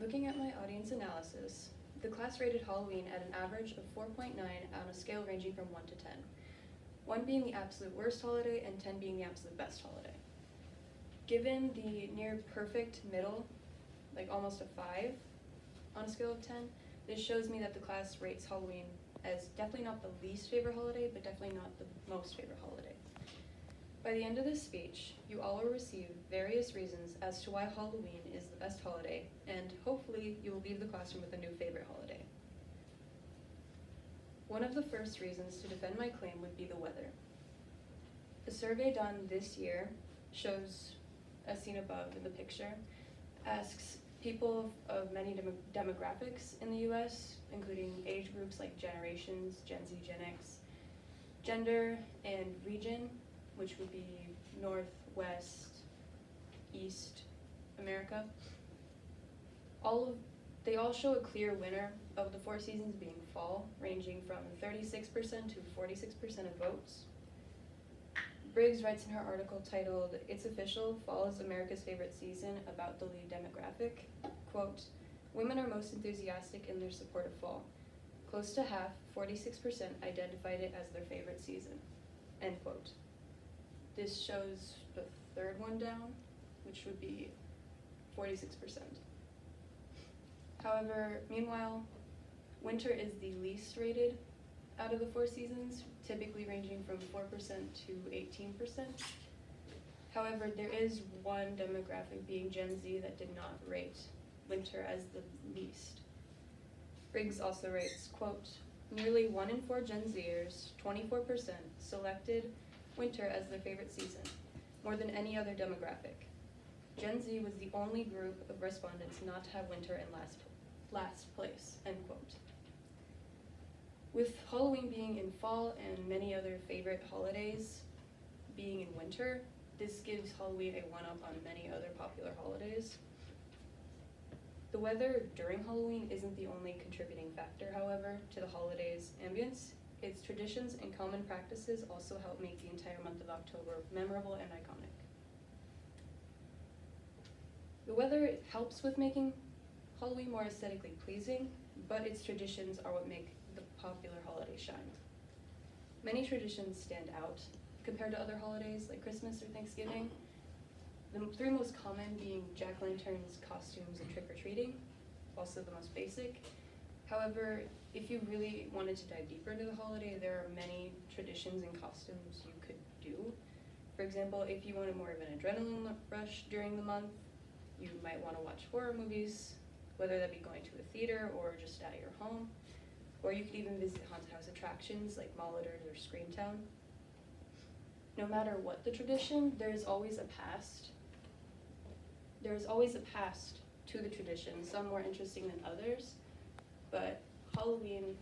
Looking at my audience analysis, the class rated Halloween at an average of 4.9 on a scale ranging from 1 to 10. 1 being the absolute worst holiday and 10 being the absolute best holiday. Given the near perfect middle, like almost a 5 on a scale of 10, this shows me that the class rates Halloween as definitely not the least favorite holiday, but definitely not the most favorite holiday. By the end of this speech, you all will receive various reasons as to why Halloween is the best holiday, and hopefully you will leave the classroom with a new favorite holiday. One of the first reasons to defend my claim would be the weather. A survey done this year shows, as seen above in the picture, asks people of many demographics in the US, including age groups like generations, Gen Z, Gen X, gender, and region, which would be North, West, East America. They all show a clear winner of the 4 seasons being fall, ranging from 36% to 46% of votes. Briggs writes in her article titled, "It's Official, Fall is America's Favorite Season," about the lead demographic, quote, "Women are most enthusiastic in their support of fall. Close to half, 46%, identified it as their favorite season," end quote. This shows the third one down, which would be 46%. However, meanwhile, winter is the least rated out of the 4 seasons, typically ranging from 4% to 18%. However, there is one demographic, being Gen Z, that did not rate winter as the least. Briggs also rates, quote, "Nearly 1 in 4 Gen Zers, 24%, selected winter as their favorite season, more than any other demographic. Gen Z was the only group of respondents not to have winter in last place," end quote. With Halloween being in fall and many other favorite holidays being in winter, this gives Halloween a one-up on many other popular holidays. The weather during Halloween isn't the only contributing factor, however, to the holiday's ambience. Its traditions and common practices also help make the entire month of October memorable and iconic. The weather helps with making Halloween more aesthetically pleasing, but its traditions are what make the popular holiday shine. Many traditions stand out compared to other holidays like Christmas or Thanksgiving, the 3 most common being jack-o'-lanterns, costumes, and trick-or-treating, also the most basic. However, if you really wanted to dive deeper into the holiday, there are many traditions and costumes you could do. For example, if you wanted more of an adrenaline rush during the month, you might want to watch horror movies, whether that be going to a theater or just at your home. Or you could even visit haunted house attractions like Molitor's or Screamtown. No matter what the tradition, there is always a past. There is always a past to the tradition, some more interesting than others, but Halloween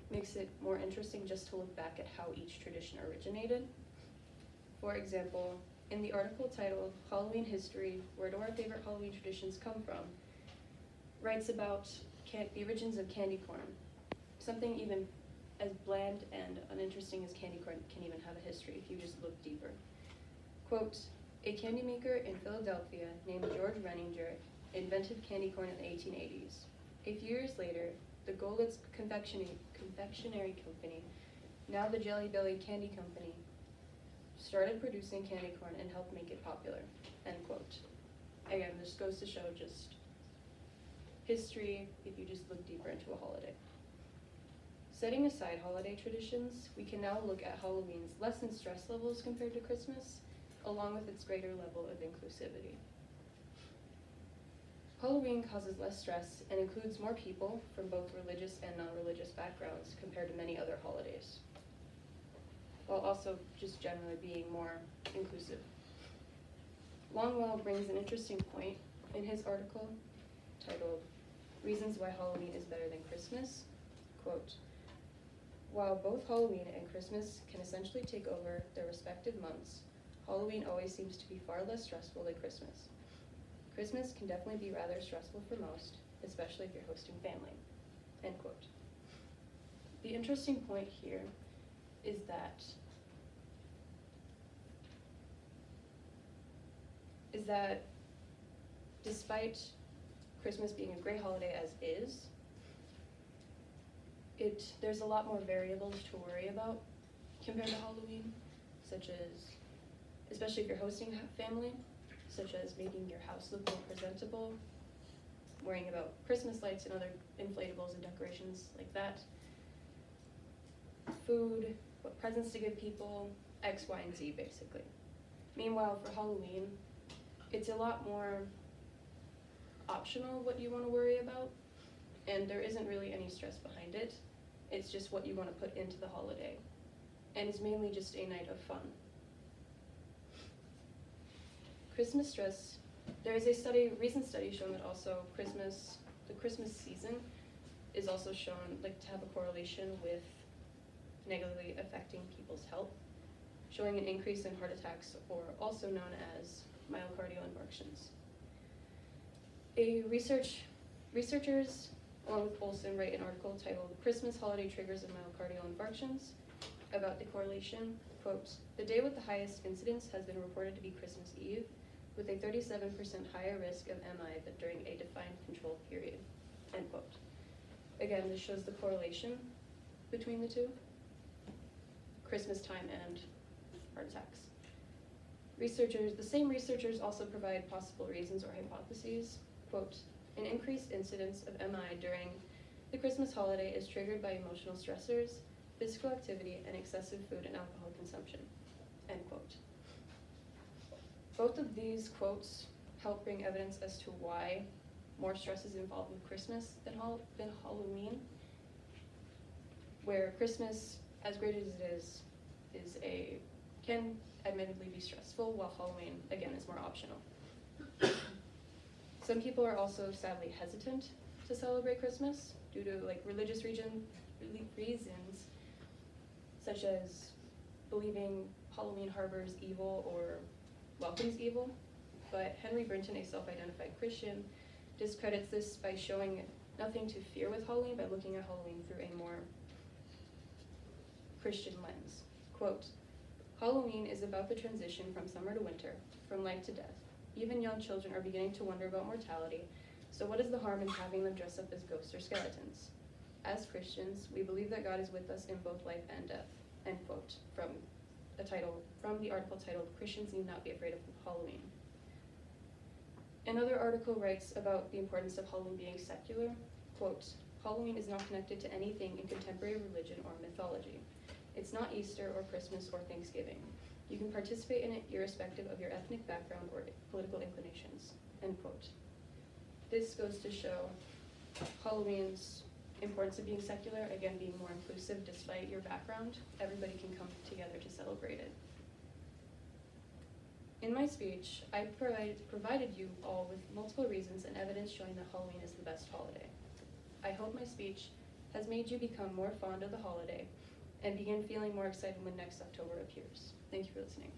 makes it more interesting just to look back at how each tradition originated. For example, in the article titled "Halloween History, Where Do Our Favorite Halloween Traditions Come From?" writes about the origins of candy corn. Something even as bland and uninteresting as candy corn can even have a history if you just look deeper. Quote, "A candy maker in Philadelphia named George Renninger invented candy corn in the 1880s. A few years later, the Golditz Confectionery Company, now the Jelly Belly Candy Company, started producing candy corn and helped make it popular," end quote. Again, this goes to show just history if you just look deeper into a holiday. Setting aside holiday traditions, we can now look at Halloween's lessened stress levels compared to Christmas, along with its greater level of inclusivity. Halloween causes less stress and includes more people from both religious and non-religious backgrounds compared to many other holidays, while also just generally being more inclusive. Longwell brings an interesting point in his article titled "Reasons Why Halloween is Better Than Christmas." Quote, "While both Halloween and Christmas can essentially take over their respective months, Halloween always seems to be far less stressful than Christmas. Christmas can definitely be rather stressful for most, especially if you're hosting family," end quote. The interesting point here is that despite Christmas being a great holiday as is, there's a lot more variables to worry about compared to Halloween, such as, especially if you're hosting a family, such as making your house look more presentable, worrying about Christmas lights and other inflatables and decorations like that, food, what presents to give people, X, Y, and Z basically. Meanwhile, for Halloween, it's a lot more optional what you want to worry about, and there isn't really any stress behind it. It's just what you want to put into the holiday, and it's mainly just a night of fun. Christmas stress, there is a recent study shown that also the Christmas season is also shown to have a correlation with negatively affecting people's health, showing an increase in heart attacks, or also known as myocardial infarctions. Researchers, along with Olson, write an article titled "Christmas Holiday Triggers of Myocardial Infarctions" about the correlation. Quote, "The day with the highest incidence has been reported to be Christmas Eve, with a 37% higher risk of MI than during a defined control period." End quote. Again, this shows the correlation between the two, Christmas time and heart attacks. The same researchers also provide possible reasons or hypotheses. Quote, "An increased incidence of MI during the Christmas holiday is triggered by emotional stressors, physical activity, and excessive food and alcohol consumption." End quote. Both of these quotes help bring evidence as to why more stress is involved with Christmas than Halloween, where Christmas, as great as it is can admittedly be stressful, while Halloween, again, is more optional. Some people are also sadly hesitant to celebrate Christmas due to religious reasons, such as believing Halloween harbors evil or welcomes evil. But Henry Brinton, a self-identified Christian, discredits this by showing nothing to fear with Halloween by looking at Halloween through a more Christian lens. Quote, "Halloween is about the transition from summer to winter, from life to death. Even young children are beginning to wonder about mortality, so what is the harm in having them dress up as ghosts or skeletons? As Christians, we believe that God is with us in both life and death." End quote, from the article titled "Christians Need Not Be Afraid of Halloween." Another article writes about the importance of Halloween being secular. Quote, "Halloween is not connected to anything in contemporary religion or mythology. It's not Easter or Christmas or Thanksgiving. You can participate in it irrespective of your ethnic background or political inclinations." End quote. This goes to show Halloween's importance of being secular, again being more inclusive despite your background. Everybody can come together to celebrate it. In my speech, I provided you all with multiple reasons and evidence showing that Halloween is the best holiday. I hope my speech has made you become more fond of the holiday and begin feeling more excited when next October appears. Thank you for listening.